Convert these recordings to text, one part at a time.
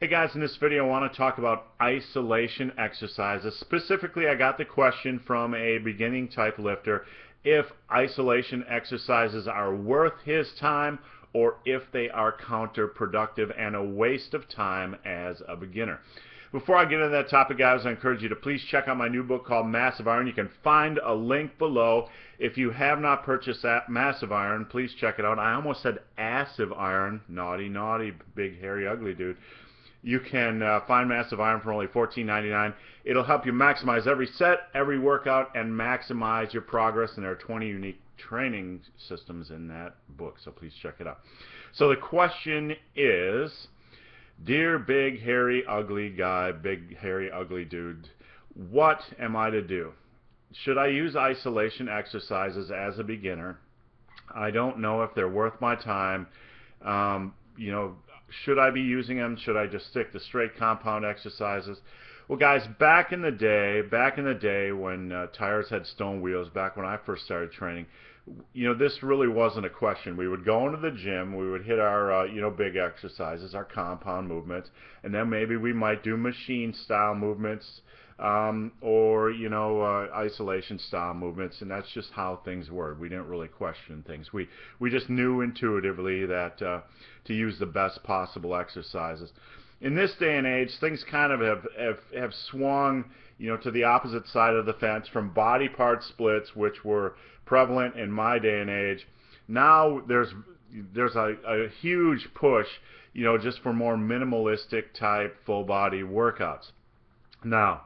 Hey guys, in this video I want to talk about isolation exercises. Specifically, I got the question from a beginning type lifter if isolation exercises are worth his time or if they are counterproductive and a waste of time as a beginner. Before I get into that topic, guys, I encourage you to please check out my new book called Massive Iron. You can find a link below. If you have not purchased that Massive Iron, please check it out. I almost said Assive Iron. Naughty, naughty, big, hairy, ugly dude. You can find Massive Iron for only $14.99. It'll help you maximize every set, every workout, and maximize your progress. And there are 20 unique training systems in that book, so please check it out. So the question is, dear big, hairy, ugly guy, big, hairy, ugly dude, what am I to do? Should I use isolation exercises as a beginner? I don't know if they're worth my time. Should I be using them? Should I just stick to straight compound exercises? Well, guys, back in the day when tires had stone wheels, back when I first started training, this really wasn't a question. We would go into the gym, we would hit our, big exercises, our compound movements, and then maybe we might do machine-style movements or isolation-style movements, and that's just how things were. We didn't really question things. We just knew intuitively that to use the best possible exercises. In this day and age, things kind of have swung, to the opposite side of the fence from body part splits, which were prevalent in my day and age. Now there's a huge push, just for more minimalistic type full body workouts. Now,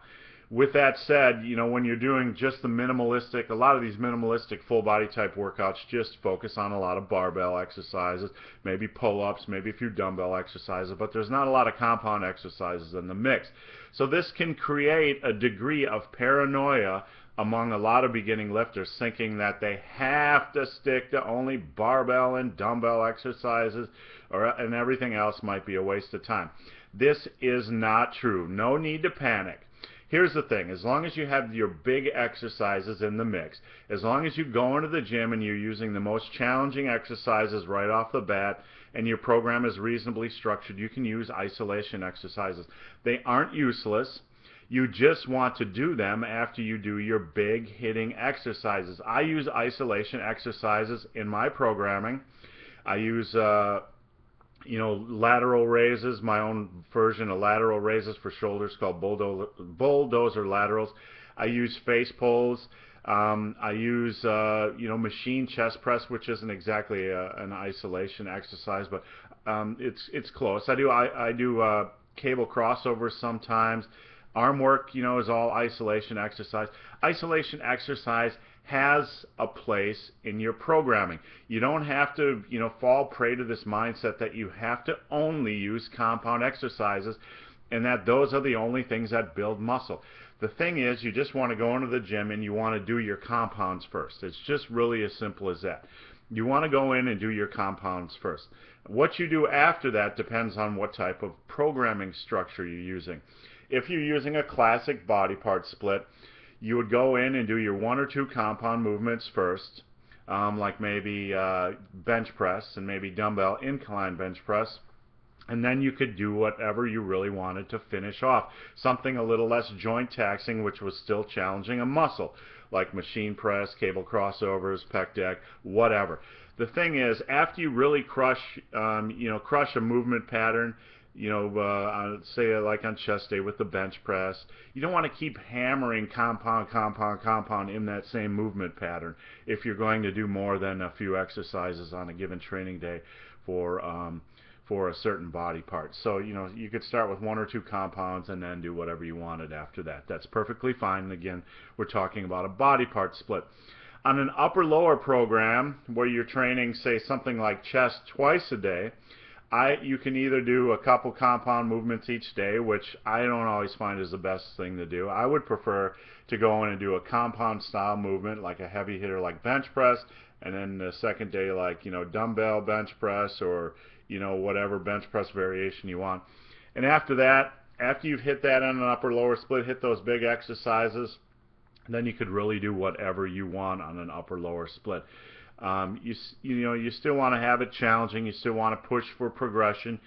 with that said, when you're doing just the minimalistic, a lot of these minimalistic full body type workouts just focus on a lot of barbell exercises, maybe pull-ups, maybe a few dumbbell exercises, but there's not a lot of compound exercises in the mix. So this can create a degree of paranoia among a lot of beginning lifters, thinking that they have to stick to only barbell and dumbbell exercises, and everything else might be a waste of time. This is not true. No need to panic. Here's the thing, as long as you have your big exercises in the mix, as long as you go into the gym and you're using the most challenging exercises right off the bat, and your program is reasonably structured, you can use isolation exercises. They aren't useless. You just want to do them after you do your big hitting exercises. I use isolation exercises in my programming. I use lateral raises, my own version of lateral raises for shoulders called bulldozer laterals. I use face pulls. I use machine chest press, which isn't exactly an isolation exercise, but it's close. I do cable crossovers sometimes. Arm work, is all isolation exercise. Isolation exercise has a place in your programming. You don't have to, fall prey to this mindset that you have to only use compound exercises and that those are the only things that build muscle. The thing is, you just want to go into the gym and you want to do your compounds first. It's just really as simple as that. You want to go in and do your compounds first. What you do after that depends on what type of programming structure you're using. If you're using a classic body part split, you would go in and do your 1 or 2 compound movements first, like maybe bench press and maybe dumbbell incline bench press, and then you could do whatever you really wanted to finish off. Something a little less joint taxing, which was still challenging a muscle, like machine press, cable crossovers, pec deck, whatever. The thing is, after you really crush a movement pattern, say like on chest day with the bench press, you don't want to keep hammering compound in that same movement pattern if you're going to do more than a few exercises on a given training day for a certain body part. So, you could start with 1 or 2 compounds and then do whatever you wanted after that. That's perfectly fine. And again, we're talking about a body part split. On an upper-lower program where you're training, say, something like chest twice a day, you can either do a couple compound movements each day, which I don't always find is the best thing to do. I would prefer to go in and do a compound style movement like a heavy hitter like bench press, and then the second day like dumbbell bench press or whatever bench press variation you want. And after that, after you've hit that on an upper lower split, hit those big exercises, then you could really do whatever you want on an upper lower split. You still want to have it challenging. You still want to push for progression.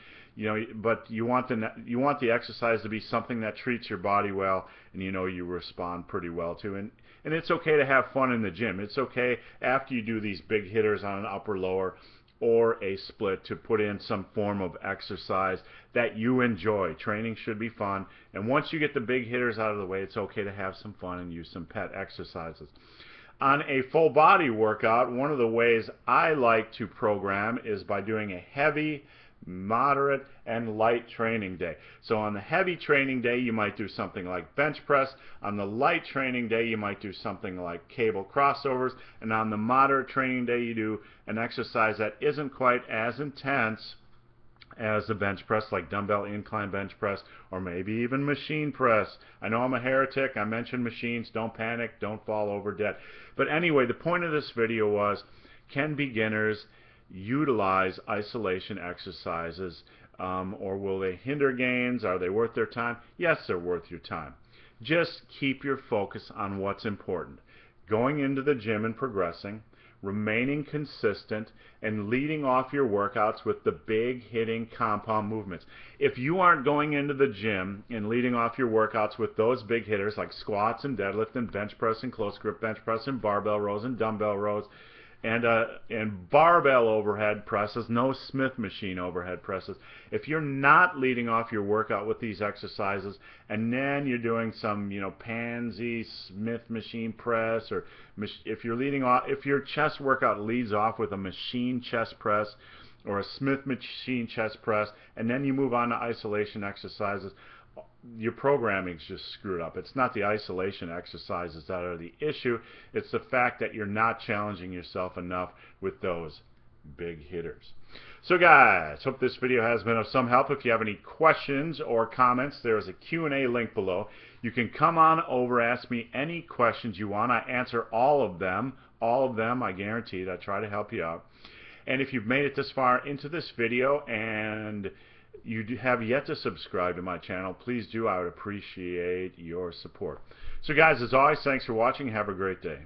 but you want the exercise to be something that treats your body well, and you respond pretty well to. And it's okay to have fun in the gym. It's okay after you do these big hitters on an upper lower or a split to put in some form of exercise that you enjoy. Training should be fun, and once you get the big hitters out of the way, it's okay to have some fun and use some pet exercises. On a full body workout, one of the ways I like to program is by doing a heavy, moderate, and light training day. So on the heavy training day, you might do something like bench press. On the light training day, you might do something like cable crossovers. And on the moderate training day, you do an exercise that isn't quite as intense as a bench press, like dumbbell incline bench press, or maybe even machine press. I know I'm a heretic. I mentioned machines. Don't panic. Don't fall over dead. But anyway, the point of this video was, can beginners utilize isolation exercises, or will they hinder gains? Are they worth their time? Yes, they're worth your time. Just keep your focus on what's important. Going into the gym and progressing, remaining consistent, and leading off your workouts with the big hitting compound movements. If you aren't going into the gym and leading off your workouts with those big hitters like squats and deadlift and bench press and close grip bench press and barbell rows and dumbbell rows and barbell overhead presses, no Smith machine overhead presses. If you're not leading off your workout with these exercises, and then you're doing some, pansy Smith machine press, or if your chest workout leads off with a machine chest press or a Smith machine chest press, and then you move on to isolation exercises, your programming's just screwed up. It's not the isolation exercises that are the issue. It's the fact that you're not challenging yourself enough with those big hitters. So guys, hope this video has been of some help. If you have any questions or comments, there is a Q&A link below. You can come on over, ask me any questions you want. I answer all of them, I guarantee it. I try to help you out. And if you've made it this far into this video and you have yet to subscribe to my channel, please do. I would appreciate your support. So guys, as always, thanks for watching. Have a great day.